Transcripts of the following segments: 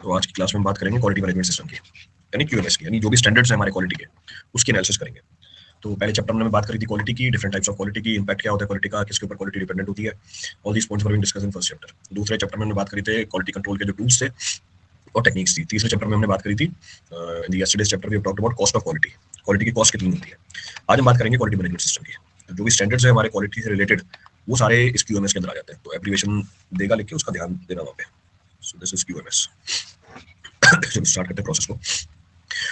तो आज की क्लास में हम बात करेंगे क्वालिटी मैनेजमेंट सिस्टम की, यानी क्यूएमएस की, यानी जो भी स्टैंडर्ड्स हैं हमारे क्वालिटी के, उसकी एनालिसिस करेंगे। तो पहले चैप्टर में बात करी थी क्वालिटी की, डिफरेंट टाइप्स ऑफ क्वालिटी की, इंपैक्ट क्या होता है क्वालिटी का, किसके ऊपर क्वालिटी डिपेंडेंट होती है, all these points were being discussed in first chapter. दूसरे चैप्टर में हमने बात करी थी क्वालिटी कंट्रोल के जो टूल्स थे और टेक्निक्स थी। तीसरे चैप्टर में हमने बात करी थी in the yesterday's chapter we have talked about cost of quality, quality की कॉस्ट कितनी होती है। आज हम बात करेंगे क्वालिटी मैनेजमेंट सिस्टम की। तो जो भी स्टैंडर्ड्स है हमारे क्वालिटी से रिलेटेड, वो सारे इस क्यूएमएस के अंदर आ जाते हैं। तो एब्रीविएशन देगा लिख के उसका ध्यान देना वहाँ पे। So this is QMS. चलो स्टार्ट करते हैं प्रोसेस को।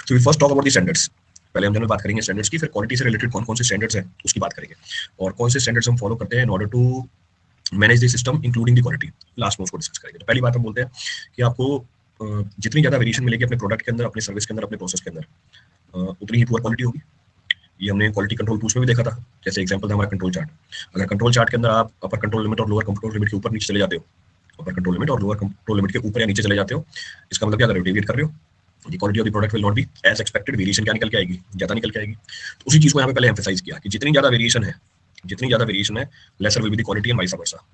तो we first talk about the standards. पहले हम जनरल बात करेंगे स्टैंडर्ड्स की, फिर क्वालिटी से रिलेटेड कौन कौन से स्टैंडर्ड्स हैं उसकी बात करेंगे, और कौन से स्टैंडर्ड्स हम फॉलो करते हैं in order to manage the system including the quality. Last में उसको डिस्कस करेंगे। तो पहली बात हम बोलते हैं कि आपको जितनी ज़्यादा वेरिएशन मिलेगी अपने प्रोडक्ट के अंदर, अपने सर्विस के अंदर, अपने प्रोसेस के अंदर, उतनी ही पुअर क्वालिटी होगी। ये हमने क्वालिटी कंट्रोल टूल्स में भी देखा था। जैसे एग्जांपल था हमारा कंट्रोल चार्ट। अगर कंट्रोल चार्ट के अंदर आप अपर कंट्रोल लिमिट और लोअर कंट्रोल लिमिट के ऊपर नीचे चले जाते हो, अपर कंट्रोल लिमिट और लोअर कंट्रोल लिमिट के ऊपर या नीचे चले जाते हो, इसका मतलब क्या कर रहे हो, डेविएट कर रहे हो। The quality of the product will not be as expected. Variation क्या निकल के आएगी, ज्यादा निकल के आएगी। तो उसी चीज को यहाँ पे पहले एम्फेसाइज किया कि जितनी ज्यादा वेरिएशन है laser will be the quality and vice versa.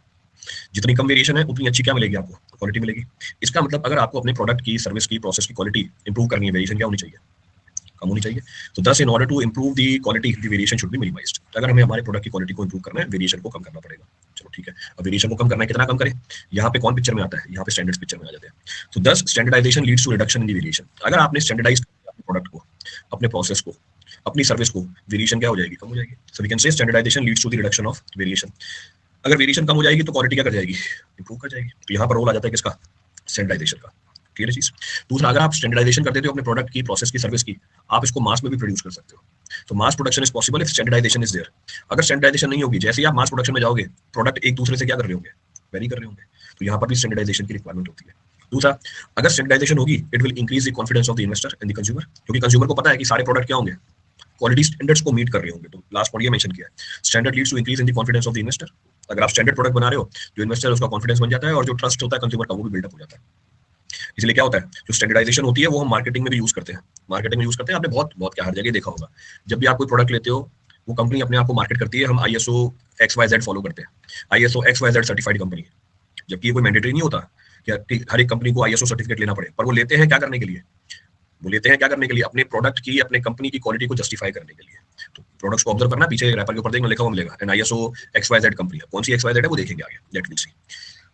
जितनी कम वेरिएशन है उतनी अच्छी क्या मिलेगी आपको, क्वालिटी मिलेगी। इसका मतलब अगर आपको अपने प्रोडक्ट की, सर्विस की, प्रोसेस की क्वालिटी इंप्रूव करनी है, वेरिएशन क्या होनी चाहिए, कम होनी चाहिए। तो thus in order to improve the quality the variation should be minimised. अगर हमें हमारे प्रोडक्ट की क्वालिटी को इंप्रूव करना है, वेरिएशन को कम करना पड़ेगा। चलो ठीक है, अब वेरिएशन को कम करना है, कितना कम करें, यहाँ पे कौन पिक्चर में आता है, यहाँ पे स्टैंडर्ड्स पिक्चर में आ जाते हैं। तो thus standardisation leads to reduction in the variation. अगर आपने स्टैंडर्डाइज अपने प्रोडक्ट को, अपने प्रोसेस को, अपनी सर्विस को, वेरिएशन क्या हो जाएगी, कम हो जाएगी। So we can say standardisation leads to the reduction of variation. अगर वेरिएशन कम हो जाएगी तो क्वालिटी क्या कर जाएगी, इंप्रूव कर जाएगी। तो यहाँ पर रोल आ जाता है किसका, स्टैंडर्डाइजेशन का। क्लियर है चीज। दूसरा, अगर आप स्टैंडर्डाइजेशन कर देते हो अपने प्रोडक्ट की, प्रोसेस की, सर्विस की, आप इसको मास में भी प्रोड्यूस कर सकते हो। तो mass production is possible if standardisation is there. अगर स्टैंडर्डाइजेशन नहीं होगी, जैसे ही आप मास प्रोडक्शन में जाओगे, प्रोडक्ट एक दूसरे से क्या कर रहे होंगे, वेरी कर रहे होंगे। तो यहाँ पर भी स्टैंडर्डाइजेशन की रिक्वायरमेंट होती है। दूसरा, अगर स्टैंडर्डाइजेशन होगी, it will increase the confidence of the investor and the consumer, क्योंकि कंज्यूमर को पता है कि सारे प्रोडक्ट क्या होंगे, क्वालिटी स्टैंडर्ड्स को मीट कर रहे होंगे। तो लास्ट पॉइंट ये मेंशन किया है, standard leads to increase in the confidence of the investor. अगर आप स्टैंडर्ड प्रोडक्ट बना रहे हो, जो इन्वेस्टर है उसका कॉन्फिडेंस बन जाता है, और जो ट्रस्ट होता है कंज्यूमर का वो भी बिल्डअप हो जाता है। इसलिए क्या होता है, जो स्टैंडर्डाइजेशन होती है वो हम मार्केटिंग में भी यूज करते हैं। मार्केटिंग में यूज करते हैं, आपने बहुत बहुत क्या हर जगह देखा होगा। जब भी आप कोई प्रोडक्ट लेते हो, वो कंपनी अपने आप को मार्केट करती है, हम ISO XYZ फॉलो करते हैं। ISO XYZ सर्टिफाइड कंपनी है, जबकि ये कोई मैंडेटरी नहीं होता कि हर एक कंपनी को ISO सर्टिफिकेट लेना पड़े, पर वो लेते हैं क्या करने के लिए, वो लेते हैं क्या करने के लिए, अपने प्रोडक्ट की, अपने कंपनी की क्वालिटी को जस्टिफाई करने के लिए। तो प्रोडक्ट्स को ऑब्जर्व करना, पीछे रैपर के ऊपर देखना, लिखा हुआ मिलेगा एन ISO XYZ कंपनी है। कौन सी XYZ है वो देखेंगे आगे, लेट विल सी।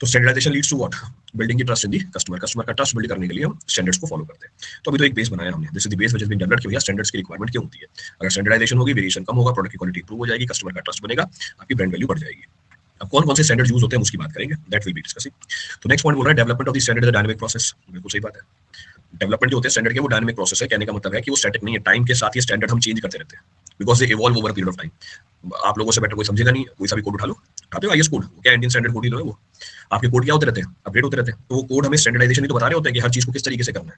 तो standardisation leads to what, building the trust in the customer. Customer का ट्रस्ट बिल्ड करने के लिए हम स्टैंडर्ड्स को फॉलो करते हैं। तो अभी तो एक बेस बनाया हमने, this is the base which has been developed, कि भैया स्टैंडर्ड्स की रिक्वायरमेंट क्यों होती है। अगर स्टैंडर्डाइजेशन होगी, वेरिएशन कम होगा, प्रोडक्ट की क्वालिटी इंप्रूव हो जाएगी, कस्टमर का ट्रस्ट बनेगा, आपकी ब्रांड वैल्यू बढ़ जाएगी। अब कौन कौन से स्टैंडर्ड यूज होते हैं उसकी बात करेंगे, दैट विल बी डिस्कसिंग। तो नेक्स्ट पॉइंट बोल रहा है development of the standard is a dynamic process. बिल्कुल सही बात है, डेवलपमेंट जो होते हैं स्टैंडर्ड के, वो डायनामिक प्रोसेस है। कहने का मतलब है कि वो स्टैटिक नहीं है, टाइम के साथ ये स्टैंडर्ड हम चेंज करते रहते हैं, because they evolve over period of time. आप लोगों से बेटर कोई समझेगा नहीं, कोई सा भी कोड उठा लो, उठाते हो IS कोड, क्या इंडियन स्टैंडर्ड कोड ही है वो। आपके कोड क्या होते रहते हैं, अपडेट होते रहते हैं। तो वो कोड हमें स्टैंडर्डाइजेशन ही तो बता रहे होते हैं कि हर चीज को किस तरीके से करना है।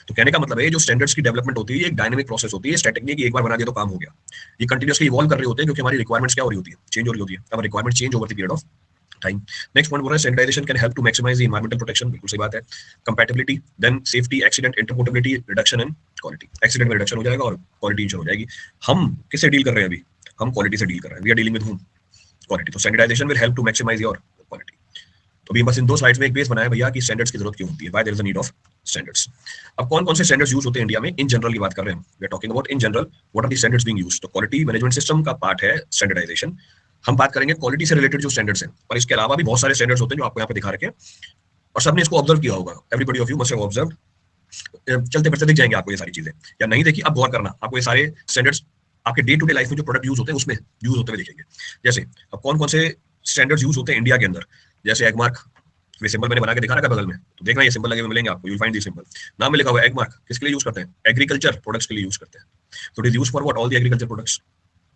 तो कहने का मतलब है जो स्टैंडर्ड्स की डेवलपमेंट होती है, ये एक डायनामिक प्रोसेस होती है, स्टैटिक नहीं कि एक बार बना दिया तो काम हो गया। ये कंटिन्यूअसली इवॉल्व कर रहे होते हैं, क्योंकि हमारी रिक्वायरमेंट्स क्या हो रही होती है, चेंज हो रही होती है। अब requirement change over the period of time. Next point बोल रहा है standardisation can help to maximise the environmental protection. बिल्कुल सही बात है। Compatibility, then safety, accident, interoperability, reduction in quality. Accident में रिडक्शन हो जाएगा और क्वालिटी इंश्योर हो जाएगी। हम किससे डील कर रहे हैं अभी, हम क्वालिटी से डील कर रहे हैं, we are dealing with quality. तो standardisation will help to maximise your quality. तो अभी बस इन दो स्लाइड्स में एक बेस बनाया भैया कि स्टैंडर्ड्स की जरूरत क्यों होती है, why there is a need of standards. अब कौन कौन से स्टैंडर्ड्स यूज होते हैं इंडिया में, इन जनरल की बात कर रहे हैं, we are talking about in general what are the standards being used. तो क्वालिटी मैनेजमेंट सिस्टम का पार्ट है स्टैंडर्डाइजेशन। हम बात करेंगे क्वालिटी से रिलेटेड जो स्टैंडर्ड्स हैं, पर इसके अलावा भी बहुत सारे स्टैंडर्ड्स होते हैं जो आपको यहाँ पे दिखा रखे हैं, और सबने इसको ऑब्जर्व किया होगा। Everybody of you must have observe. चलते फिरते दिख जाएंगे आपको ये सारी चीजें, या नहीं देखी आप गौर करना, आपको ये सारे स्टैंडर्ड्स आपके डे टू डे लाइफ में जो प्रोडक्ट यूज होते हैं उसमें यूज होते हुए दिखेंगे। जैसे अब कौन कौन से स्टैंडर्ड्स यूज होते हैं इंडिया के अंदर, जैसे एग मार्क, ये सिंबल मैंने बना के दिखा रखा है बगल में, तो देखना ये सिंबल लगे हुए मिलेंगे आपको, you will find this symbol. नाम में लिखा हुआ है एग मार्क, किसके लिए यूज करते हैं, एग्रीकल्चर प्रोडक्ट्स के लिए यूज करते हैं। तो it is use for what, all the agriculture products.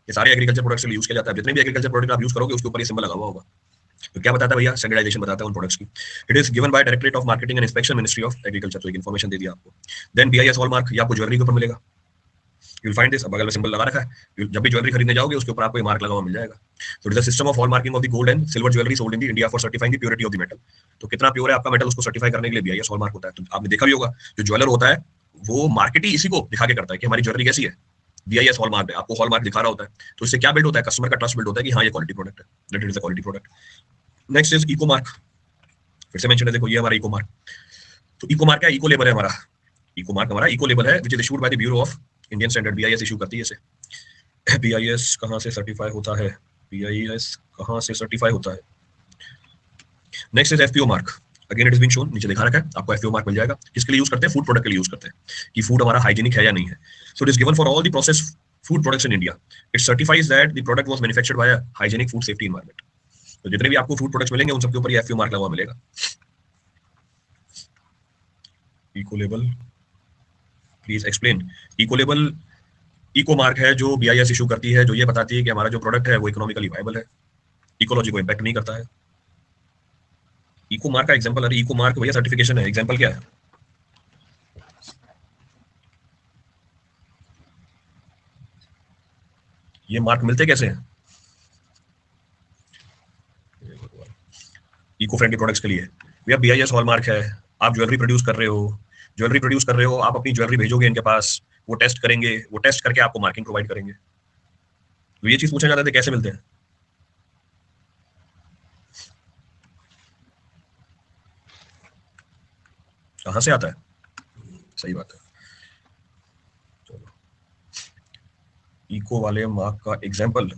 ये सारे एग्रीकल्चर प्रोडक्ट्स के लिए यूज किया जाता है। जितने भी एग्रीकल्चर प्रोडक्ट आप यूज करोगे उसके ऊपर ये सिंबल लगा हुआ होगा। तो क्या बताता है भैया, स्टैंडर्डाइजेशन बताता है उन प्रोडक्ट्स की। It is given bye directorate of marketing and inspection, ministry of agriculture. तो एक इन्फॉर्मेशन दे दिया आपको। देन BIS हॉलमार्क, ये आपको ज्वेलरी के ऊपर मिलेगा, यू विल फाइंड दिस, बगल में सिंबल लगा रखा है। जब भी ज्वेलरी खरीदने जाओगे उसके ऊपर आपको ये मार्क लगा हुआ मिल जाएगा। तो it is the system of hallmarking of the gold and silver jewellery sold in India for certifying the purity of the metal. तो कितना प्योर है आपका मेटल, उसको सर्टिफाई करने के लिए BIS हॉलमार्क होता है। तो आपने देखा भी होगा, जो ज्वेलर होता है वो मार्केट ही इसी को दिखा के करता है कि हमारी ज्वेलरी कैसी है, BIS हॉलमार्क है, आपको हॉलमार्क दिखा रहा होता है। तो इससे क्या बिल्ड होता है, कस्टमर का ट्रस्ट बिल्ड होता है कि हाँ ये क्वालिटी प्रोडक्ट है, that it is a quality product. Next is eco mark, फिर से मेंशन है, देखो ये हमारा इको मार्क। तो इको मार्क है, इको लेबल है हमारा, इको मार्क हमारा इको लेबल है, which is issued by the Bureau of Indian Standard, BIS issue करती है इसे। बीआईएस कहाँ से सर्टिफाई होता है, बीआईएस कहाँ से सर्टिफाई होता है? Next is FPO mark, again it is being shown, नीचे दिखा रखा है आपको, एफपीओ मार्क मिल जाएगा। किसके लिए यूज करते हैं? फूड प्रोडक्ट के लिए यूज करते हैं कि फूड हमारा हाइजीनिक है या नहीं है। So it is given for all the process food products in India, it certifies that the product was manufactured by a hygienic food safety environment. तो जितने भी आपको फूड प्रोडक्ट्स मिलेंगे उन सबके ऊपर ये एफपीओ मार्क लगा हुआ मिलेगा। Eco label please explain. Eco label eco mark है जो बीआईएस इशू करती है, जो ये बताती है कि हमारा जो प्रोडक्ट है वो इकोनॉमिकली वायबल है, इकोलॉजी को इंपैक्ट नहीं करता है। इको मार्क का एग्जांपल, अरे इको मार्क भैया सर्टिफिकेशन है, एग्जांपल क्या है? ये मार्क मिलते कैसे हैं? इको फ्रेंडली प्रोडक्ट्स के लिए भैया बीआईएस हॉलमार्क है। आप ज्वेलरी प्रोड्यूस कर रहे हो, ज्वेलरी प्रोड्यूस कर रहे हो, आप अपनी ज्वेलरी भेजोगे इनके पास, वो टेस्ट करेंगे, वो टेस्ट करके आपको मार्किंग प्रोवाइड करेंगे। तो ये चीज पूछना चाहते थे कैसे मिलते हैं? कहां से आता है? सही बात है। चलो, इको वाले मार्क का एग्जांपल,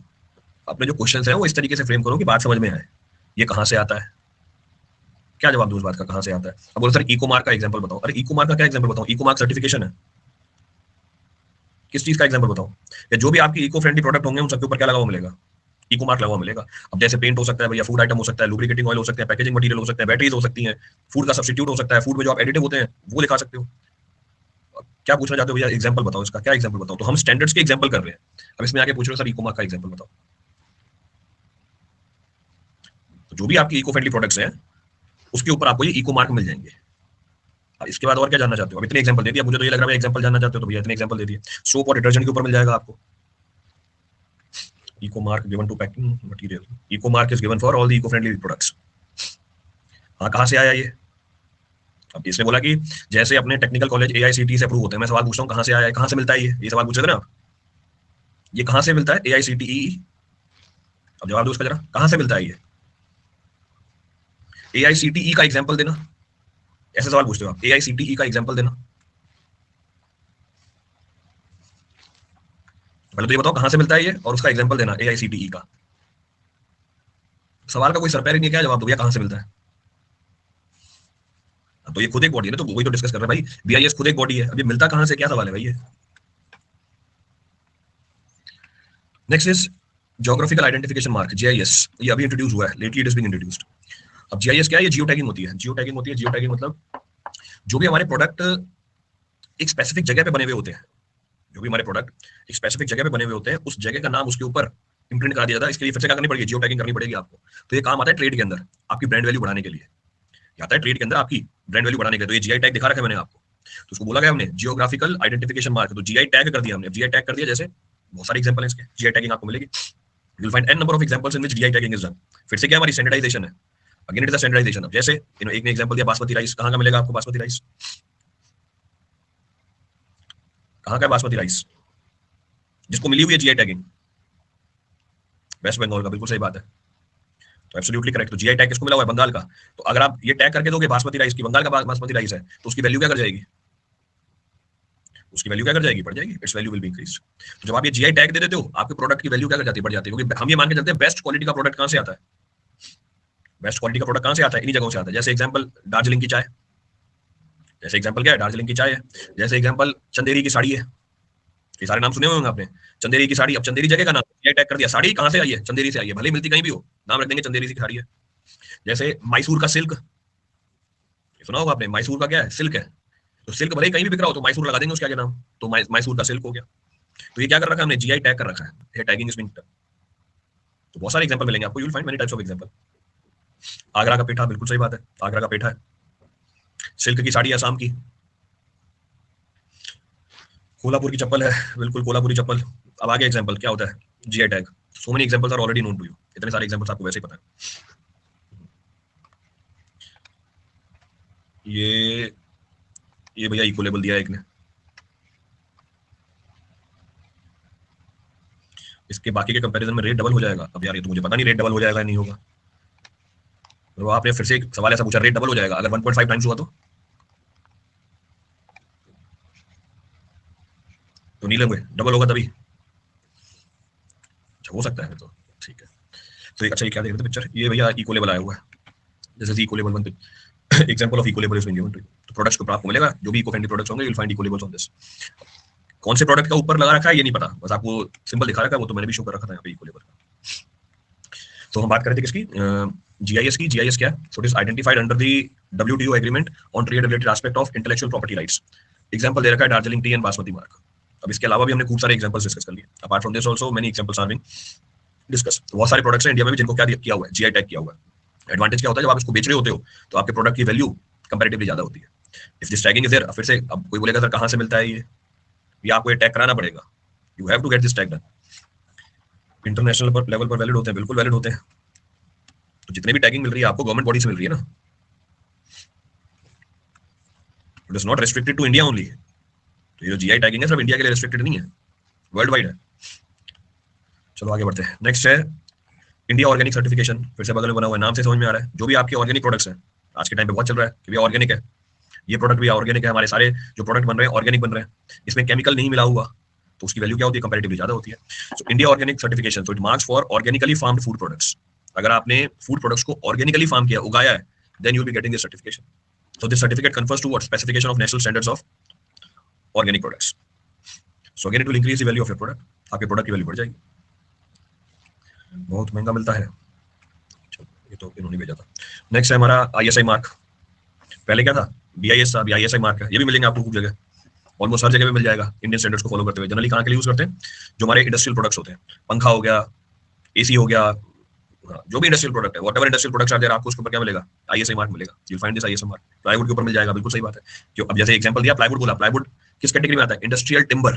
अपने जो क्वेश्चंस हैं वो इस तरीके से फ्रेम करो कि बात समझ में आए। ये कहां से आता है, क्या जवाब दो उस बात का, कहां से आता है? अब बोलो सर इको मार्क का एग्जांपल बताओ। अरे इको मार्क का क्या एग्जांपल बताओ? इको मार्क सर्टिफिकेशन है, किस चीज का एग्जांपल बताओ? या जो भी आपकी इको फ्रेंडली प्रोडक्ट होंगे उन सबके ऊपर क्या लगा हुआ मिलेगा? इको मार्क लगा हुआ मिलेगा। अब जैसे पेंट हो सकता है भैया, फूड आइटम हो सकता है, लुब्रिकेटिंग ऑयल हो सकते हैं, पैकेजिंग मटेरियल हो सकते हैं, बैटरीज हो सकती हैं, फूड का सब्स्टिट्यूट हो सकता है, फूड में जो आप एडिटिव होते हैं वो लिखा सकते हो। अब क्या पूछना चाहते हो भैया, एग्जांपल बताओ इसका, क्या एग्जांपल बताओ? तो हम स्टैंडर्ड्स के एग्जांपल कर रहे हैं, अब इसमें आके पूछ रहे हो सर इको मार्क का एग्जांपल बताओ। तो जो भी आपकी इको फ्रेंडली प्रोडक्ट्स हैं उसके ऊपर आपको ये इको मार्क मिल जाएंगे। अब इसके बाद और क्या जानना चाहते हो? अब इतने एग्जांपल दे दिया, मुझे तो ये लग रहा है एग्जांपल जानना चाहते हो तो भैया इतने एग्जांपल दे दिए। सोप और डिटर्जेंट के ऊपर मिल जाएगा आपको eco mark given to packing material, eco mark is given for all the eco friendly products. हाँ, कहाँ से आया ये? अब इसने बोला कि जैसे अपने टेक्निकल कॉलेज एआईसीटी से अप्रूव होते हैं, मैं सवाल पूछता हूँ कहाँ से आया है, कहाँ से मिलता है ये सवाल पूछ रहे थे ना आप, ये कहाँ से मिलता है एआईसीटीई? अब जवाब दो उसका जरा, कहाँ से मिलता है ये? एआईसीटीई का एग्जांपल देना, ऐसे सवाल पूछते हो आप, एआईसीटीई का एग्जांपल देना। पहले तो ये बताओ कहाँ से मिलता है ये, और उसका एग्जांपल देना एआईसीटीई का। सवाल का कोई सर पैर ही नहीं, क्या जवाब दो भैया, कहाँ से मिलता है? तो ये खुद एक बॉडी है ना, तो वही तो डिस्कस कर रहे हैं भाई, बीआईएस खुद एक बॉडी है, अब ये मिलता कहाँ से, क्या सवाल है भाई ये? Next is geographical identification mark, GIS, ये अभी इंट्रोड्यूस हुआ है, lately it is being introduced. अब जीआईएस क्या है? ये जियो टैगिंग होती है, जियो टैगिंग होती है, जियो टैगिंग मतलब जो भी हमारे प्रोडक्ट एक स्पेसिफिक जगह पे बने हुए होते हैं, जो भी हमारे प्रोडक्ट एक स्पेसिफिक जगह पे बने हुए होते हैं, उस जगह का नाम उसके ऊपर इंप्रिंट करा दिया जाता है। इसके लिए फिर से क्या करनी पड़ेगी? जियो टैगिंग करनी पड़ेगी आपको। तो ये काम आता है ट्रेड के अंदर, आपकी ब्रांड वैल्यू बढ़ाने के लिए, ये आता है ट्रेड के अंदर आपकी ब्रांड वैल्यू बढ़ाने के लिए। तो ये जीआई टैग दिखा रखा है मैंने आपको, तो उसको बोला गया हमने जियोग्राफिकल आइडेंटिफिकेशन मार्क, तो जीआई टैग कर दिया हमने। जीआई टैग कर दिया, जैसे बहुत सारे एग्जांपल हैं इसके, जीआई टैगिंग आपको मिलेगी, you will find an number of examples in which GI tagging is done. फिर से क्या हमारी स्टैंडर्डाइजेशन है, अगेन इट इज स्टैंडर्डाइजेशन। अब जैसे एक ने एग्जांपल दिया बासमती राइस, कहाँ का मिलेगा आपको बासमती राइस? कहाँ का बासमती राइस जिसको मिली हुई है जीआई टैगिंग? वेस्ट बंगाल का, बिल्कुल सही बात है, तो एब्सोल्युटली करेक्ट। तो जीआई टैग किसको मिला हुआ है? बंगाल का। तो अगर आप ये टैग करके दोगे बासमती राइस की, बंगाल का बासमती राइस है, तो उसकी वैल्यू क्या कर जाएगी? उसकी वैल्यू क्या कर जाएगी? बढ़ जाएगी, it's value will be increase. तो जब आप ये जीआई टैग दे देते हो, आपके प्रोडक्ट की वैल्यू क्या कर जाती है? बढ़ जाती है, क्योंकि हम ये मान के चलते हैं बेस्ट क्वालिटी का प्रोडक्ट कहाँ से आता है? बेस्ट क्वालिटी का प्रोडक्ट कहाँ से आता है? इन्हीं जगहों से आता है। जैसे एग्जांपल दार्जिलिंग की चाय, जैसे एग्जांपल क्या है? दार्जिलिंग की चाय है। जैसे एग्जांपल चंदेरी की साड़ी है, ये सारे नाम सुने हुए होंगे आपने, चंदेरी की साड़ी। अब चंदेरी जगह का नाम, ये टैग कर दिया, साड़ी कहाँ से आई है? चंदेरी से आई है, भले मिलती कहीं भी हो, नाम रख देंगे चंदेरी की साड़ी है। जैसे मैसूर का सिल्क, सुना होगा आपने, मैसूर का क्या है? सिल्क है। तो सिल्क भले ही कहीं भी बिक रहा हो तो मैसूर लगा देंगे उसके आगे नाम, तो मैसूर का सिल्क हो गया। तो ये क्या कर रखा है हमने? जीआई टैग कर रखा है, ये टैगिंग इज बीइंग डन। तो बहुत सारे एग्जांपल मिलेंगे आपको, you will find many types of example. Agra का पेठा, बिल्कुल सही बात है, आगरा का पेठा है। सिल्क की साड़ी असम की। कोल्हापुर की चप्पल है, बिल्कुल कोल्हापुरी चप्पल। अब आगे एग्जांपल क्या होता है? GI tag. So many examples are already known to you, इतने सारे एग्जांपल्स आपको वैसे ही पता है। ये भैया इको लेबल दिया है एक ने, इसके बाकी के कंपैरिजन में रेट डबल हो जाएगा। अब यार ये तो मुझे पता नहीं रेट डबल हो जाएगा नहीं होगा। तो आपने फिर से एक सवाल ऐसा पूछा, रेट डबल हो जाएगा अगर 1.5 टाइम्स हुआ तो? तो नहीं लेंगे, डबल होगा तभी। अच्छा हो सकता है तो ठीक है। तो एक अच्छा ये क्या देख रहे थे पिक्चर, ये भैया इको लेवल आया हुआ है, जैसे इको लेवल बनते example of eco level is being given to you. तो प्रोडक्ट्स के ऊपर आपको मिलेगा जो भी इको फ्रेंडली प्रोडक्ट्स होंगे, you will find eco levels on this. कौन से प्रोडक्ट का ऊपर लगा रखा है ये नहीं पता, बस आपको सिंबल दिखा रखा है, वो तो मैंने भी शो कर रखा था यहाँ पे इको लेवल का। तो हम बात कर रहे थे किसकी, जीआईएस की। जीआईएस क्या है? So it is identified under the WTO agreement on trade related aspect of intellectual property rights. Example दे रखा है Darjeeling tea and basmati mark. अब इसके अलावा भी हमने खूब सारे एग्जांपल्स डिस्कस कर लिए, apart from this also many examples are being discuss. बहुत सारे प्रोडक्ट्स हैं इंडिया में भी जिनको क्या किया हुआ है, जीआई टैग किया हुआ है। एडवांटेज क्या होता है, जब आप इसको बेच रहे होते हो तो आपके प्रोडक्ट की वैल्यू कंपैरेटिवली ज्यादा होती है। If this tagging is there, फिर से अब कोई बोलेगा सर कहां से मिलता है ये आपको ये टैग कराना पड़ेगा, you have to get this tag done. International level पर वैलिड होते हैं, बिल्कुल वैलिड होते हैं। तो जितने भी टैगिंग मिल रही है आपको गवर्नमेंट बॉडी से मिल रही है ना, it is not restricted to India only. तो ये जो जीआई टैगिंग है सिर्फ इंडिया के लिए रेस्ट्रिक्टेड नहीं है, वर्ल्ड वाइड है। चलो आगे बढ़ते हैं। नेक्स्ट है इंडिया ऑर्गेनिक सर्टिफिकेशन। फिर से बगल में बना हुआ है, नाम से समझ में आ रहा है, जो भी आपके ऑर्गेनिक प्रोडक्ट्स हैं, आज के टाइम पे बहुत चल रहा है कि भैया ऑर्गेनिक है, ये प्रोडक्ट भी ऑर्गेनिक है, हमारे सारे जो प्रोडक्ट बन रहे हैं ऑर्गेनिक बन रहे हैं, इसमें केमिकल नहीं मिला हुआ, तो उसकी वैल्यू क्या होती है, कंपैरेटिवली ज्यादा होती है। So India organic certification, so it marks for organically farmed food products. अगर आपने फूड प्रोडक्ट्स को ऑर्गेनिकली फार्म किया, उगाया है, then you will be getting this certification. So this certificate conforms to what, specification of national standards of organic products. So again it will increase the value of your product, आपके product की value बढ़ जाएगी। बहुत महंगा मिलता है, ये तो इन्होंने भेजा था। नेक्स्ट है हमारा आईएसआई मार्क। पहले क्या था, बीआईएस था, आईएसआई मार्क है, ये भी मिलेंगे आपको खूब जगह, ऑलमोस्ट हर जगह पे मिल जाएगा इंडियन स्टैंडर्ड्स को फॉलो करते हुए। जनरली कहाँ के लिए यूज करते हैं, जो हमारे इंडस्ट्रियल प्रोडक्ट्स होते हैं, पंखा हो गया, एसी हो गया, जो भी इंडस्ट्रियल प्रोडक्ट है, whatever industrial products are there, आपको उसके ऊपर क्या मिलेगा, आईएसआई मार्क मिलेगा। You will find this ISI mark. Plywood के ऊपर मिल जाएगा, बिल्कुल सही बात है। क्यों, अब जैसे एग्जांपल दिया प्लाईवुड बोला, प्लाईवुड किस कैटेगरी में आता है, इंडस्ट्रियल टिम्बर।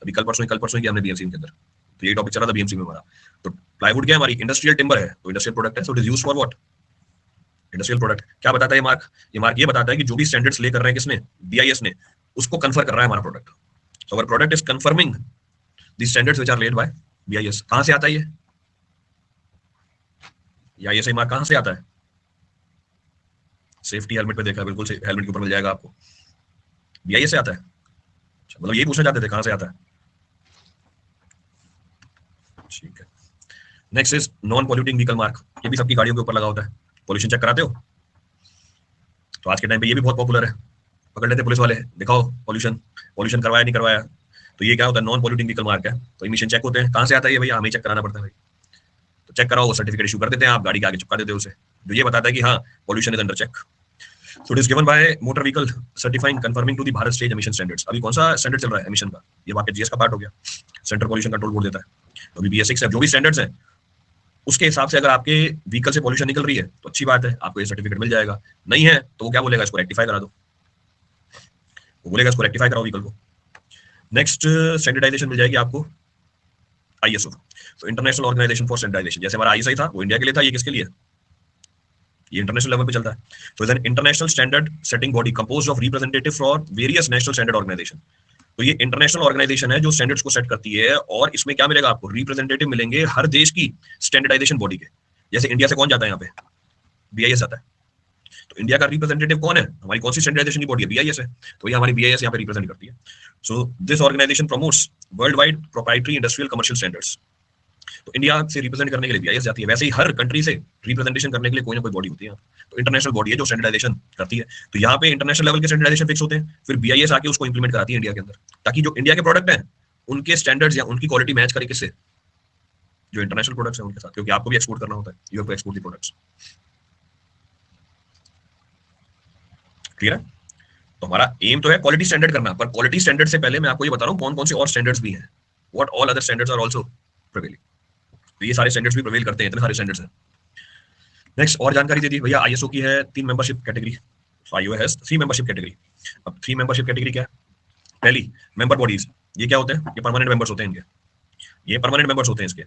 अभी कल परसों ही हमने बीएमसी के अंदर, तो ये टॉपिक चला था बीएमसी में हमारा। तो प्लाईवुड क्या है, हमारी इंडस्ट्रियल टिम्बर है, तो इंडस्ट्रियल प्रोडक्ट है, so it is used for what, industrial product. क्या बताता है ये मार्क, ये मार्क ये बताता है कि जो भी स्टैंडर्ड्स ले कर रहे हैं किसने, बीआईएस ने, उसको कन्फर्म कर रहा है हमारा product. So our product is conforming the standards which are laid by BIS. कहां से आता है ये आईएसआई मार्क, कहां से आता है, सेफ्टी हेलमेट पे देखा, बिल्कुल हेलमेट के ऊपर मिल जाएगा आपको, बीआईएस से आता है। मतलब यही पूछना चाहते थे कहां से आता है, ठीक है। Next is non polluting vehicle mark. ये भी सबकी गाड़ियों के ऊपर लगा होता है, पॉल्यूशन चेक कराते हो, तो आज के टाइम पे ये भी बहुत पॉपुलर है, पकड़ लेते पुलिस वाले, दिखाओ पॉल्यूशन करवाया नहीं करवाया। तो ये क्या होता है, नॉन पॉल्यूटिंग व्हीकल मार्क है, तो इमिशन चेक होते हैं। कहां से आता है ये भैया, हमें चेक कराना पड़ता है भाई, तो चेक कराओ, वो सर्टिफिकेट इशू कर देते हैं, आप गाड़ी के आगे चिपका देते हो उसे, जो ये बताता है कि हाँ pollution is under check. So it is given by motor vehicle certifying conforming to the Bharat stage emission standards. अभी कौन सा स्टैंडर्ड चल रहा है एमिशन का, ये वाकई जीएस का पार्ट हो गया, सेंट्रल पॉल्यूशन कंट्रोल बोर्ड देता है। तो अभी BS6 है, जो भी स्टैंडर्ड्स हैं उसके हिसाब से अगर आपके व्हीकल से पॉल्यूशन निकल रही है तो अच्छी बात है, आपको ये सर्टिफिकेट मिल जाएगा। नहीं है तो वो क्या बोलेगा, इसको रेक्टिफाई करा दो, वो बोलेगा इसको रेक्टिफाई कराओ व्हीकल को। नेक्स्ट स्टैंडर्डाइजेशन मिल जाएगी आपको आईएसओ, तो इंटरनेशनल ऑर्गेनाइजेशन फॉर स्टैंडर्डाइजेशन। जैसे हमारा आईएसआई था वो इंडिया के लिए था, ये किसके लिए, ये इंटरनेशनल लेवल पे चलता है। तो is an international standard setting body composed of representative for various national standard organization. तो ये इंटरनेशनल ऑर्गेनाइजेशन है जो स्टैंडर्ड्स को सेट करती है, और इसमें क्या मिलेगा आपको, रिप्रेजेंटेटिव मिलेंगे हर देश की स्टैंडर्डाइजेशन बॉडी के। जैसे इंडिया से कौन जाता है यहाँ पे, बीआईएस जाता है, तो इंडिया का रिप्रेजेंटेटिव कौन है, हमारी कौन सी स्टैंडर्डाइजेशन की बॉडी है, बीआईएस है, तो ये हमारी बीआईएस यहाँ पे रिप्रेजेंट करती है। So this organization promotes world wide proprietary industrial commercial standards. तो इंडिया से रिप्रेजेंट करने के लिए बीआईएस जाती है, वैसे ही हर कंट्री से रिप्रेजेंटेशन करने के लिए कोई ना कोई बॉडी होती है, तो इंटरनेशनल बॉडी है जो स्टैंडर्डाइजेशन करती है। तो यहाँ पे इंटरनेशनल लेवल के स्टैंडर्डाइजेशन फिक्स होते हैं, फिर बीआईएस आके उसको इंप्लीमेंट कराती है इंडिया के अंदर, ताकि जो इंडिया के प्रोडक्ट हैं उनके स्टैंडर्ड्स या उनकी क्वालिटी मैच करे किससे, जो इंटरनेशनल प्रोडक्ट्स हैं उनके साथ, क्योंकि आपको भी एक्सपोर्ट करना होता है, you have to export the products. Clear है? तो हमारा एम तो है क्वालिटी स्टैंडर्ड करना, पर क्वालिटी स्टैंडर्ड से पहले मैं आपको ये बता रहा हूँ कौन कौन से और स्टैंडर्ड्स भी हैं, what all other standards are also prevailing. तो ये सारे स्टैंडर्ड्स भी प्रिवेल करते हैं, इतने सारे स्टैंडर्ड्स हैं। नेक्स्ट और जानकारी दे दी भैया, आईएसओ की है 3 membership category, IO has 3 membership category. अब 3 मेंबरशिप कैटेगरी क्या है, पहली मेंबर बॉडीज, ये क्या होते हैं, ये परमानेंट मेंबर्स होते हैं इनके, ये परमानेंट मेंबर्स होते हैं इसके,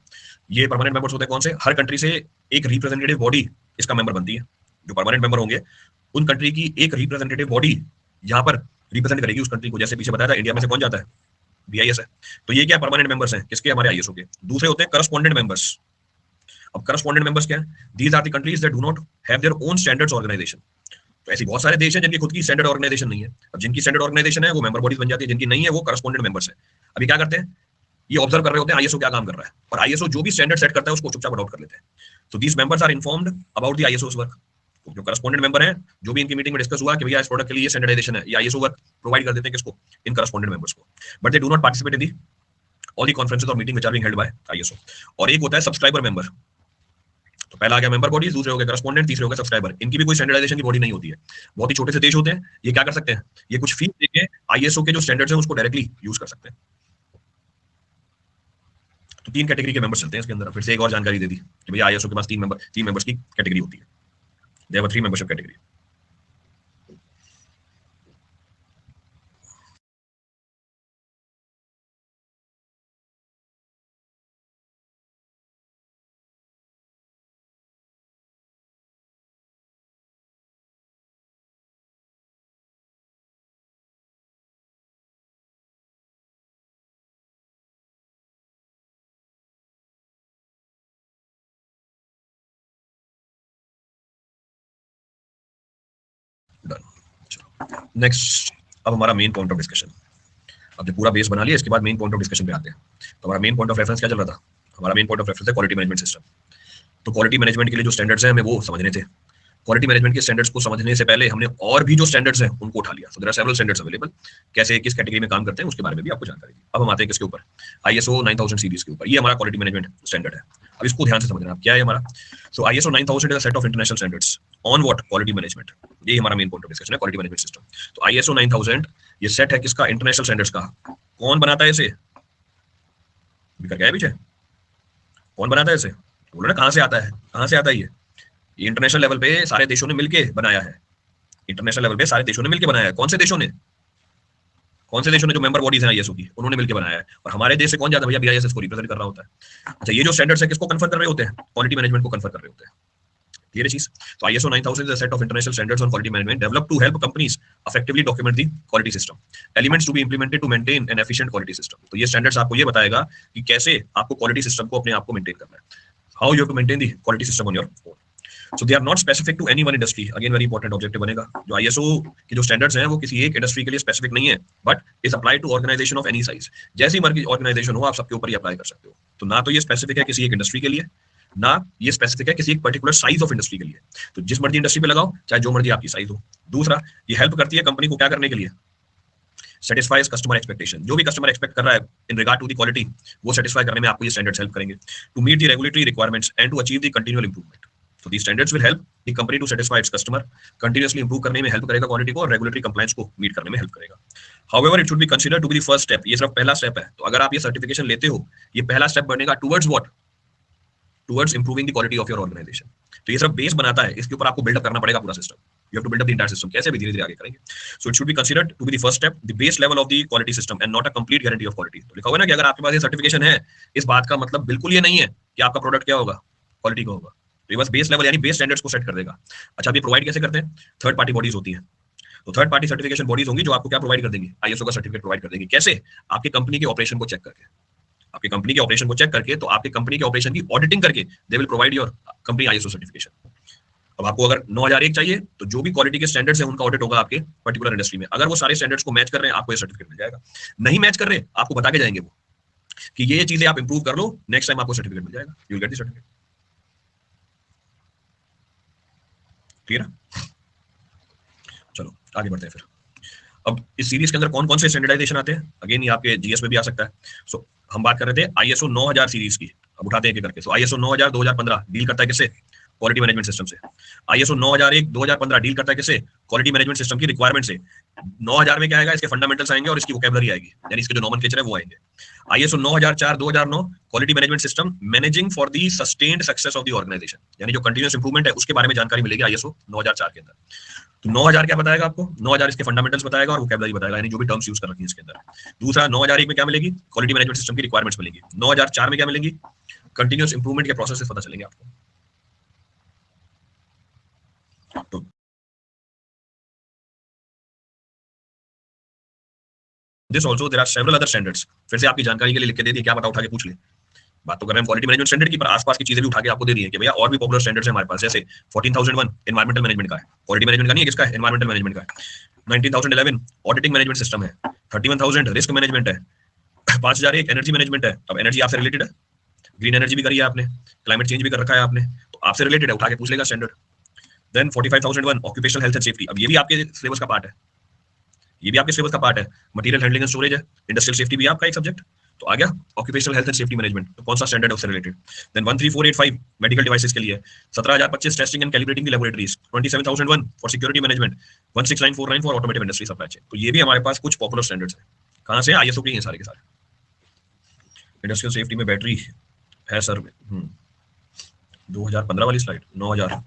ये परमानेंट मेंबर्स होते हैं कौन से, हर कंट्री से एक रिप्रेजेंटेटिव बॉडी इसका मेंबर बनती है। जो परमानेंट मेंबर होंगे उन कंट्री की एक रिप्रेजेंटेटिव बॉडी यहाँ पर रिप्रेजेंट करेगी उस कंट्री को। जैसे पीछे बताया था इंडिया में से कौन जाता है, बीआईएस है, तो ये क्या परमानेंट मेंबर्स हैं किसके, हमारे आईएसओ के। दूसरे होते हैं करस्पॉन्डेंट मेंबर्स। अब करस्पॉन्डेंट मेंबर्स क्या है, these are the countries that do not have their own standards organization. तो ऐसी बहुत सारे देश हैं जिनकी खुद की स्टैंडर्ड ऑर्गेनाइजेशन नहीं है, अब जिनकी स्टैंडर्ड ऑर्गेनाइजेशन है वो मेंबर बॉडीज बन जाती है, जिनकी नहीं है वो करस्पॉन्डेंट मेंबर्स है। अभी क्या करते हैं, ये ऑब्जर्व कर रहे होते हैं आईएसओ क्या काम कर रहा है, और आईएसओ जो भी स्टैंडर्ड सेट करता है उसको चुपचाप अडॉप्ट कर लेते हैं। तो these members are informed about the ISO work. जो करस्पॉन्डेंट मेंबर है, जो भी इनकी मीटिंग में डिस्कस हुआ कि भैया इस प्रोडक्ट के लिए स्टैंडर्डाइजेशन है, ये आईएसओ वर्क प्रोवाइड कर देते हैं किसको, इन करस्पॉन्डेंट मेंबर्स को, but they do not participate in the all the conferences और meeting which are being held by ISO. और एक होता है सब्सक्राइबर मेंबर। तो पहला आ गया मेंबर बॉडी, दूसरे हो गए करस्पॉन्डेंट, तीसरे हो गए सब्सक्राइबर। इनकी भी कोई स्टैंडर्डाइजेशन की बॉडी नहीं होती है, बहुत ही छोटे से देश होते हैं। ये क्या कर सकते हैं, ये कुछ फीस देके आईएसओ के जो स्टैंडर्ड्स हैं उसको डायरेक्टली यूज कर सकते हैं। तो 3 कैटेगरी के मेंबर्स चलते हैं इसके अंदर। फिर से एक और जानकारी दे दी कि भैया आईएसओ के पास 3 मेंबर्स की कैटेगरी होती है। They have 3 membership category. Done. चलो नेक्स्ट, अब हमारा मेन पॉइंट ऑफ डिस्कशन। अब जब पूरा बेस बना लिया, इसके बाद मेन पॉइंट ऑफ डिस्कशन पे आते हैं। तो हमारा मेन पॉइंट ऑफ रेफरेंस क्या चल रहा था, हमारा मेन पॉइंट ऑफ रेफरेंस है क्वालिटी मैनेजमेंट सिस्टम। तो क्वालिटी मैनेजमेंट के लिए जो स्टैंडर्ड्स हैं हमें वो समझने थे। क्वालिटी मैनेजमेंट के स्टैंडर्ड्स को समझने से पहले हमने और भी जो स्टैंडर्ड्स हैं उनको उठा लिया। So there are several standards available, कैसे किस कैटेगरी में काम करते हैं उसके बारे में भी आपको जानकारी दी। अब हम आते हैं किसके ऊपर, आईएसओ 9000 सीरीज के ऊपर। ये हमारा क्वालिटी मैनेजमेंट स्टैंडर्ड है। अब इसको ध्यान से समझना आप, क्या है हमारा। So ISO 9000 is a set of international standards on what, quality management. ये हमारा मेन पॉइंट ऑफ डिस्कशन है, क्वालिटी मैनेजमेंट सिस्टम। तो आईएसओ 9000 ये सेट है किसका, इंटरनेशनल स्टैंडर्ड्स का। कौन बनाता है इसे, कर गया है पीछे, कौन बनाता है इसे, बोलो ना, कहां से आता है, कहां से आता है ये इंटरनेशनल लेवल पे सारे देशों ने मिलके बनाया है। इंटरनेशनल लेवल पे सारे देशों ने मिलके बनाया है। कौन से देशों ने, कौन से देशों ने, जो मेंबर बॉडीज हैं आईएसओ की, उन्होंने मिलकर बनाया है। और हमारे देश से कौन जाता है भैया, बीआईएस को रिप्रेजेंट कर रहा होता है। अच्छा, ये जो स्टैंडर्ड्स है किसको कन्फर्म कर रहे होते हैं, क्वालिटी मैनेजमेंट को कन्फर्म कर रहे होते हैं। क्लियर है चीज। तो ISO 9000 is a set of international standards on quality management developed to help companies effectively document the quality system, elements to be implemented to maintain an efficient quality system. तो ये standards आपको ये बताएगा कि कैसे आपको क्वालिटी सिस्टम को अपने आप को मेंटेन करना है, how you have to maintain the quality system on your own. So they are not specific to any one industry. Again very important objective बनेगा। जो ISO के जो स्टैंडर्ड्स हैं वो किसी एक इंडस्ट्री के लिए स्पेसिफिक नहीं है, but is apply to organization of any size. जैसी मर्जी ऑर्गेनाइजेशन हो, आप सबके ऊपर ये अप्लाई कर सकते हो। तो ना तो ये स्पेसिफिक है किसी एक इंडस्ट्री के लिए, ना ये स्पेसिफिक है किसी एक पर्टिकुलर साइज ऑफ इंडस्ट्री के लिए। तो जिस मर्जी इंडस्ट्री पे लगाओ, चाहे जो मर्जी आपकी साइज हो। दूसरा, ये हेल्प करती है कंपनी को क्या करने के लिए, सेटिस्फाइज कस्टमर एक्सपेक्टेशन। जो भी कस्टमर एक्सपेक्ट कर रहा है in regard to the quality, वो सेटिस्फाई करने में आपको ये स्टैंडर्ड्स हेल्प करेंगे to meet the regulatory requirements and to achieve the continual improvement. So these standards will help the company to satisfy its customer, continuously improve करने में help करेगा quality को, और रेगुलेटरी कंप्लायंस को मीट करने में help करेगा। However, it should be considered to be the first step. ये सिर्फ पहला स्टेप है। तो अगर आप ये सर्टिफिकेशन लेते हो, ये पहला स्टेप बनेगा towards what? Towards improving the quality of your organization. तो ये सिर्फ बेस बनाता है, इसके ऊपर आपको बिल्डअप करना पड़ेगा पूरा system. You have to build up the entire system. कैसे भी धीरे धीरे आगे करेंगे। So it should be considered to be the first step, the base level of the quality system, and not a complete guarantee of quality. तो लिखा हुआ है ना कि अगर आपके पास ये सर्टिफिकेशन है, इस बात का मतलब बिल्कुल ये नहीं है कि आपका प्रोडक्ट क्या होगा, क्वालिटी का होगा। तो ये बस बेस लेवल यानी बेस स्टैंडर्ड्स को सेट कर देगा। अच्छा, अब ये प्रोवाइड कैसे करते हैं, थर्ड पार्टी बॉडीज होती हैं। तो थर्ड पार्टी सर्टिफिकेशन बॉडीज होंगी जो आपको क्या प्रोवाइड कर देंगी, आईएसओ का सर्टिफिकेट प्रोवाइड कर देंगी। कैसे, आपकी कंपनी के ऑपरेशन को चेक करके, आपकी कंपनी के ऑपरेशन को चेक करके, तो आपकी कंपनी के ऑपरेशन की ऑडिटिंग करके they will provide your company ISO certification. अब आपको अगर 9001 चाहिए, तो जो भी क्वालिटी के स्टैंडर्ड्स हैं उनका ऑडिट होगा आपके पर्टिकुलर इंडस्ट्री में। अगर वो सारे स्टैंडर्ड्स को मैच कर रहे हैं, आपको ये सर्टिफिकेट मिल जाएगा। नहीं मैच कर रहे, आपको बता के जाएंगे वो कि ये चीजें आप इंप्रूव कर लो, नेक्स्ट टाइम आपको सर्टिफिकेट मिल जाएगा, you will get the certificate. Clear है। चलो आगे बढ़ते हैं फिर। अब इस सीरीज के अंदर कौन कौन से स्टैंडर्डाइजेशन आते हैं, अगेन ये आपके जीएस में भी आ सकता है। सो हम बात कर रहे थे आईएसओ 9000 सीरीज की। अब उठाते हैं एक करके। सो आईएसओ 9000 2015 डील करता है किससे, क्वालिटी मैनेजमेंट सिस्टम से। आईएसओ 9001 2015 डील करता है किससे, क्वालिटी मैनेजमेंट सिस्टम की रिक्वायरमेंट से। 9000 में क्या आएगा, इसके फंडामेंटल्स आएंगे और इसकी वोकैबुलरी आएगी, यानी इसके जो नॉमेनक्लेचर है वो आएंगे। ISO 9004 2009 quality management system managing for the sustained success of the organization, यानी जो कंटीन्यूअस इंप्रूवमेंट है उसके बारे में जानकारी मिलेगी आईएसओ 9004 के अंदर। तो 9000 क्या बताएगा आपको, 9000 इसके फंडामेंटल्स बताएगा और वोकैबुलरी बताएगा, यानी जो भी टर्म्स यूज कर रखी है इसके अंदर। दूसरा, 9001 में क्या मिलेगी, क्वालिटी मैनेजमेंट सिस्टम की रिक्वायरमेंट्स मिलेगी। 9004 में क्या मिलेंगी, कंटीन्यूअस इंप्रूवमेंट के प्रोसेस पता चलेंगे आपको। तो this also there are several other standards. फिर से आपकी जानकारी के लिए लिख के दे दिए, क्या पता उठा के पूछ ले। बात तो कर रहे हैं क्वालिटी मैनेजमेंट स्टैंडर्ड की, पर आसपास की चीजें भी उठा के आपको दे दी है कि भैया और भी पॉपुलर स्टैंडर्ड्स हैं हमारे पास, जैसे 14001 एनवायरमेंटल मैनेजमेंट का है, क्वालिटी मैनेजमेंट का नहीं है, किसका है, एनवायरमेंटल मैनेजमेंट का है। 19011 ऑडिटिंग मैनेजमेंट सिस्टम है। 31000 रिस्क मैनेजमेंट है। 5000 एक एनर्जी मैनेजमेंट है। अब एनर्जी आपसे रिलेटेड है, ग्रीन एनर्जी भी करी है आपने, क्लाइमेट चेंज भी कर रखा है आपने, तो आपसे रिलेटेड है, उठा के पूछ लेगा standard. Then 45001 occupational health and safety, अब ये भी आपके सिलेबस का पार्ट है, ये भी आपके सिलेबस का पार्ट है। मटेरियल हैंडलिंग एंड स्टोरेज है, इंडस्ट्रियल सेफ्टी भी आपका एक सब्जेक्ट, तो आ गया occupational health and safety management, तो कौन सा स्टैंडर्ड है उससे रिलेटेड। देन 13485 मेडिकल डिवाइसेस के लिए, 17025 टेस्टिंग एंड कैलिब्रेटिंग की laboratories, 27001 for security management, 16949 for automotive industry supply chain. तो ये भी हमारे पास कुछ पॉपुलर स्टैंडर्ड्स हैं, कहां से, आईएसओ के हैं सारे के सारे। इंडस्ट्रियल सेफ्टी में बैटरी है सर, 2015 वाली स्लाइड, 9000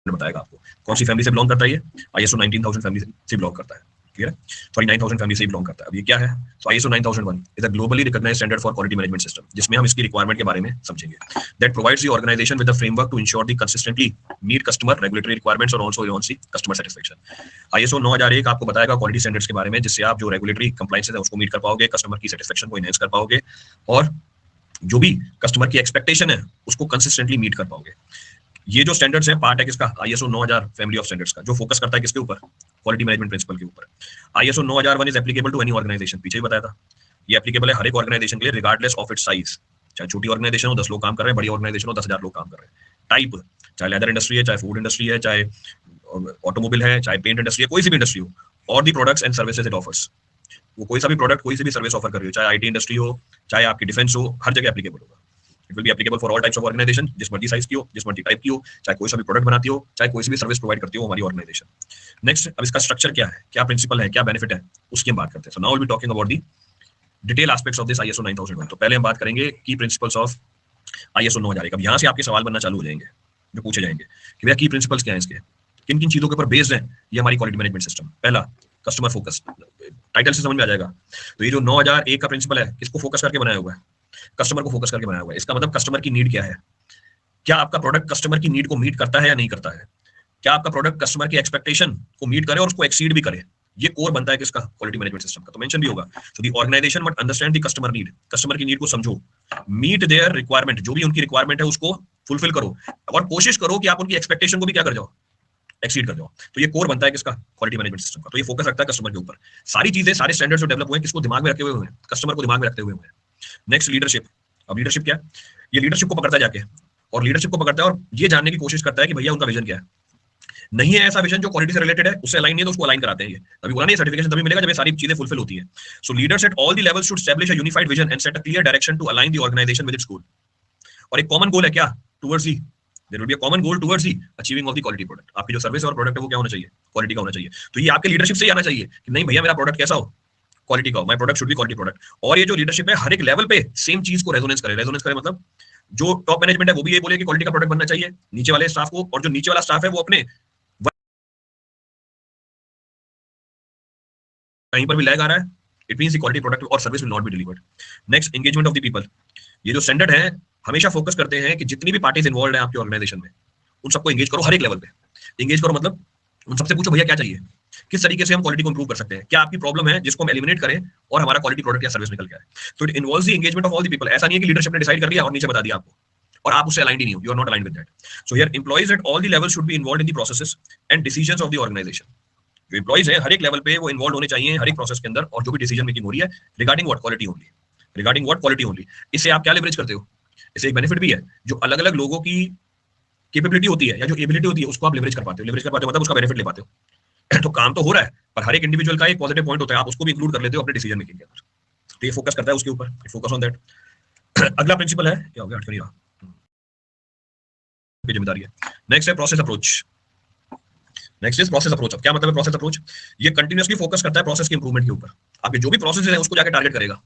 बताएगा आपको कौन सी फैमिली से बिलोंग करता है। ये आईएसओ 19000 फैमिली से बिलोंग करता है, क्लियर है, सॉरी 9000 फैमिली से बिलोंग करता है। अब ये क्या है, तो ISO 9001 is a globally recognised standard for quality management system, जिसमें हम इसकी रिक्वायरमेंट के बारे में समझेंगे। That provides the organisation with the framework to ensure the consistently meet customer regulatory requirements और also enhance the customer satisfaction. ISO 9001 आपको बताएगा क्वालिटी स्टैंडर्ड्स के बारे में, जिससे आप जो रेगुलेटरी कंप्लायंसेस है उसको मीट कर पाओगे, कस्टमर की सैटिस्फैक्शन को एनहांस कर पाओगे, और जो भी कस्टमर की एक्सपेक्टेशन है उसको कंसिस्टेंटली मीट कर पाओगे। ये जो स्टैंडर्ड्स है पार्ट है किसका, आईएसओ 9000 फैमिली ऑफ स्टैंडर्ड्स का, जो फोकस करता है किसके ऊपर, क्वालिटी मैनेजमेंट प्रिंसिपल के ऊपर। ISO 9001 is applicable to any organization, पीछे ही बताया था, ये एप्लीकेबल है हर एक ऑर्गेनाइजेशन के लिए रिगार्डलेस ऑफ इट्स साइज, चाहे छोटी ऑर्गेनाइजेशन हो 10 लोग काम कर रहे हैं, बड़ी ऑर्गेनाइजेशन हो 10,000 लोग काम कर रहे हैं, टाइप चाहे लेदर इंडस्ट्री है, चाहे फूड इंडस्ट्री है, चाहे ऑटोमोबाइल है, चाहे पेंट इंडस्ट्री है, कोई सी भी इंडस्ट्री हो, और दी products and services it offers, वो कोई सा भी प्रोडक्ट कोई सी भी सर्विस ऑफर कर रही हो, चाहे आईटी इंडस्ट्री हो, चाहे आपकी डिफेंस हो, हर जगह एप्लीकेबल होगा। It will be applicable for all types of organization, जिस मर्जी साइज की हो, जिस मर्जी टाइप की हो, चाहे कोई सा भी प्रोडक्ट बनाती हो, चाहे कोई सी भी सर्विस प्रोवाइड करती हो हमारी ऑर्गेनाइजेशन। नेक्स्ट, अब इसका स्ट्रक्चर क्या है, क्या प्रिंसिपल है, क्या बेनिफिट है, उसकी हम बात करते हैं। So now will be talking about the detail aspects of this ISO 9001। तो पहले हम बात करेंगे की प्रिंसिपल्स ऑफ आईएसओ 9001। अब यहाँ से आपके सवाल बनना चालू हो जाएंगे, जो पूछे जाएंगे कि भैया की प्रिंसिपल्स क्या है इसके, किन किन चीजों के ऊपर बेस्ड है ये हमारी क्वालिटी मैनेजमेंट सिस्टम। पहला, कस्टमर फोकस, टाइटल से समझ में आ जाएगा। तो ये जो 9001 का प्रिंसिपल है, किसको फोकस करके बनाया हुआ है, कस्टमर को फोकस करके बनाया हुआ है। इसका मतलब कस्टमर की नीड क्या है, क्या आपका प्रोडक्ट कस्टमर की नीड को मीट करता है या नहीं करता है, क्या आपका प्रोडक्ट कस्टमर की एक्सपेक्टेशन को मीट करे और उसको एक्सीड भी करे, ये कोर बनता है किसका, क्वालिटी मैनेजमेंट सिस्टम का। तो मेंशन भी होगा, so the organization must understand the customer need, customer की नीड को समझो, मीट देयर रिक्वायरमेंट, जो भी उनकी रिक्वायरमेंट है उसको फुलफिल करो, और कोशिश करो कि आप उनकी एक्सपेक्टेशन को भी क्या कर जाओ, एक्सीड कर जाओ। तो ये कोर बनता है किसका, क्वालिटी मैनेजमेंट सिस्टम का। तो ये फोकस रखता है कस्टमर के ऊपर। सारी चीजें, सारे स्टैंडर्ड्स जो डेवलप हुए हैं किसको दिमाग में रखे हुए हैं, कस्टमर को दिमाग में रखते हुए हैं। Next, leadership. अब लीडरशिप क्या है, ये लीडरशिप को पकड़ता है जाके, और लीडरशिप को पकड़ता है और ये जानने की कोशिश करता है कि भैया उनका विजन क्या है। नहीं है ऐसा विजन जो क्वालिटी से रिलेटेड है, उससे अलाइन नहीं है तो उसको अलाइन कराते हैं। ये तभी बोला नहीं, सर्टिफिकेशन तभी मिलेगा जब ये सारी चीजें फुलफिल होती है। So leaders at all the levels should establish a unified vision and set a clear direction to align the organisation with its goal. और एक कॉमन गोल है क्या, towards the, there will be a common goal towards the achieving of the quality product. आपकी जो service और product है वो क्या होना चाहिए, क्वालिटी का होना चाहिए। तो ये आपके लीडरशिप से ही आना चाहिए कि नहीं भैया मेरा प्रोडक्ट कैसा हो, क्वालिटी का हो, my product should be quality product. और ये जो लीडरशिप है हर एक लेवल पे सेम चीज को रेजोनेंस करे। रेजोनेंस करे मतलब जो टॉप मैनेजमेंट है वो भी ये बोले कि क्वालिटी का प्रोडक्ट बनना चाहिए नीचे वाले स्टाफ को, और जो नीचे वाला स्टाफ है वो अपने कहीं पर भी लैग आ रहा है, it means the quality product और service will not be delivered. Next, engagement of the people. ये जो स्टैंडर्ड है हमेशा फोकस करते हैं कि जितनी भी पार्टीज इन्वॉल्व है आपकी ऑर्गेनाइजेशन में, उन सबको एंगेज करो हर एक लेवल पे। एंगेज करो मतलब उन सबसे पूछो भैया क्या चाहिए, किस तरीके से हम क्वालिटी को इंप्रूव कर सकते हैं, क्या आपकी प्रॉब्लम है जिसको हम एलिमिनेट करें और हमारा क्वालिटी प्रोडक्ट या सर्विस निकल के आए। तो it involves the engagement of all the people. ऐसा नहीं है कि लीडरशिप ने डिसाइड कर लिया और नीचे बता दिया आपको और आप उससे अलाइंड ही नहीं हो, you are not aligned with that. So here employees at all the levels should be involved in the processes and decisions of the organization. जो एम्प्लॉइज है हर एक लेवल पे वो इन्वॉल्व होने चाहिए हर एक प्रोसेस के अंदर, और जो भी डिसीजन मेकिंग हो रही है regarding what quality only, regarding what quality only. इससे आप क्या लेवरेज करते हो, इससे एक बेनिफिट भी है, जो अलग अलग लोगों की कैपेबिलिटी होती है या जो एबिलिटी होती है उसको आप लेवरेज कर पाते हो। लेवरेज कर पाते हो मतलब उसका बेनिफिट ले पाते हो। तो काम तो हो रहा है पर हर एक इंडिविजुअल का एक पॉजिटिव पॉइंट होता है, आप उसको भी इंक्लूड कर लेते हो अपने डिसीजन मेकिंग के अंदर। तो ये फोकस करता है उसके ऊपर, फोकस ऑन दैट। अगला प्रिंसिपल है क्या हो गया, अटक जिम्मेदारी है। नेक्स्ट है process approach. Next is process approach. अब क्या मतलब है प्रोसेस अप्रोच, ये कंटिन्यूअसली फोकस करता है प्रोसेस के इंप्रूवमेंट के ऊपर। आपके जो भी प्रोसेस है उसको जाके टारगेट करेगा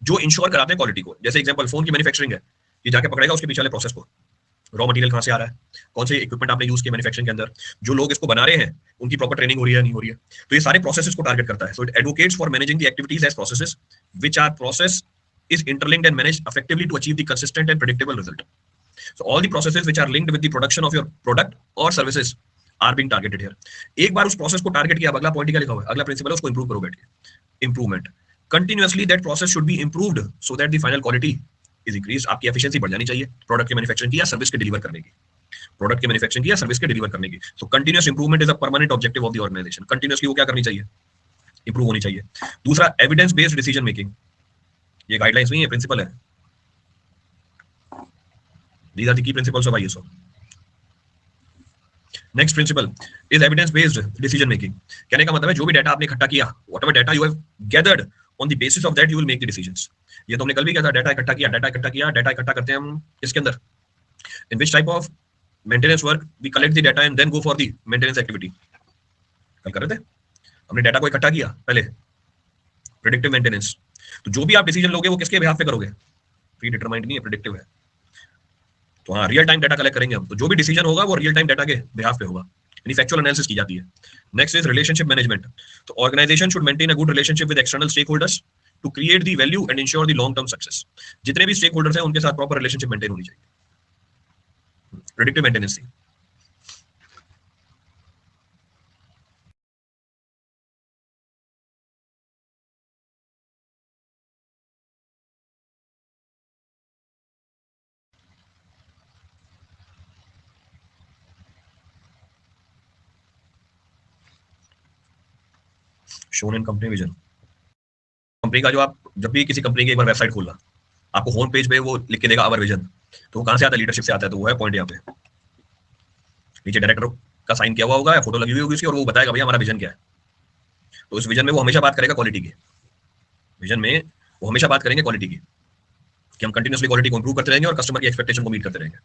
जो इंश्योर कराते हैं क्वालिटी को। जैसे एग्जांपल फोन की मैन्युफैक्चरिंग है, ये जाके पकड़ेगा उसके पीछे वाले प्रोसेस को, रॉ मटेरियल कहां से आ रहा है, कौन से इक्विपमेंट आपने यूज किया मैन्युफैक्चरिंग के अंदर, जो लोग इसको बना रहे हैं उनकी प्रॉपर ट्रेनिंग हो रही है नहीं हो रही है। तो ये सारे प्रोसेसेस को टारगेट करता है। So it advocates for managing the activities as processes which are process is interlinked and managed effectively to achieve the consistent and predictable result. So all the processes which are linked with the production of your product or services are being targeted here. एक बार उस process को target किया, अगला point क्या लिखा हुआ है, अगला प्रिंसिपल है उसको इंप्रूव करो बैठ के, improvement continuously that process should be improved so that the final quality is increase. आपकी एफिशिएंसी बढ़ जानी चाहिए प्रोडक्ट के मैन्युफैक्चरिंग की या सर्विस के डिलीवर करने की, प्रोडक्ट के मैन्युफैक्चरिंग की या सर्विस के डिलीवर करने की. So continuous improvement is a permanent objective of the organisation. Continuously वो क्या करनी चाहिए, इंप्रूव होनी चाहिए. दूसरा एविडेंस बेस्ड डिसीजन मेकिंग, ये गाइडलाइंस नहीं है, प्रिंसिपल है. These are the key principles of ISO. Next principle is evidence based decision making. कहने का मतलब है जो भी डेटा आपने इकट्ठा किया, whatever data you have gathered, on the basis of that you will make the decisions. ये तो हमने कल भी किया था, डेटा इकट्ठा किया, डेटा इकट्ठा करते हैं हम इसके अंदर, in which type of maintenance work we collect the data and then go for the maintenance activity. कल कर रहे थे हमने डेटा को इकट्ठा किया पहले, प्रेडिक्टिव मेंटेनेंस. तो जो भी आप डिसीजन लोगे वो किसके बिहाफ पे करोगे, प्री डिटरमाइंड नहीं है, प्रेडिक्टिव है. तो हाँ, रियल टाइम डाटा कलेक्ट करेंगे हम, तो जो भी डिसीजन होगा वो रियल टाइम डाटा के बिहाफ पे होगा, यानी फैक्चुअल एनालिसिस की जाती है. Next is relationship management. तो organisation should maintain a good relationship with external stakeholders to create the value and ensure the long term success. जितने भी स्टेक होल्डर्स हैं उनके साथ प्रॉपर रिलेशनशिप मेंटेन होनी चाहिए. Predictive maintenance. Shown in company vision. Company का जो आप जब भी किसी कंपनी की एक बार वेबसाइट खोलना, आपको होम पेज पे वो लिख के देगा आवर विजन. तो वो कहां से आता है, लीडरशिप से आता है. तो वो है पॉइंट यहाँ पे, नीचे डायरेक्टर का साइन किया हुआ होगा या फोटो लगी हुई होगी उसकी, और वो बताएगा भैया हमारा विजन क्या है. तो इस विजन में वो हमेशा बात करेगा क्वालिटी की. विजन में वो हमेशा बात करेंगे क्वालिटी की, कि हम कंटिन्यूअसली क्वालिटी को इंप्रूव करते रहेंगे और कस्टमर की एक्सपेक्टेशन को मीट करते रहेंगे.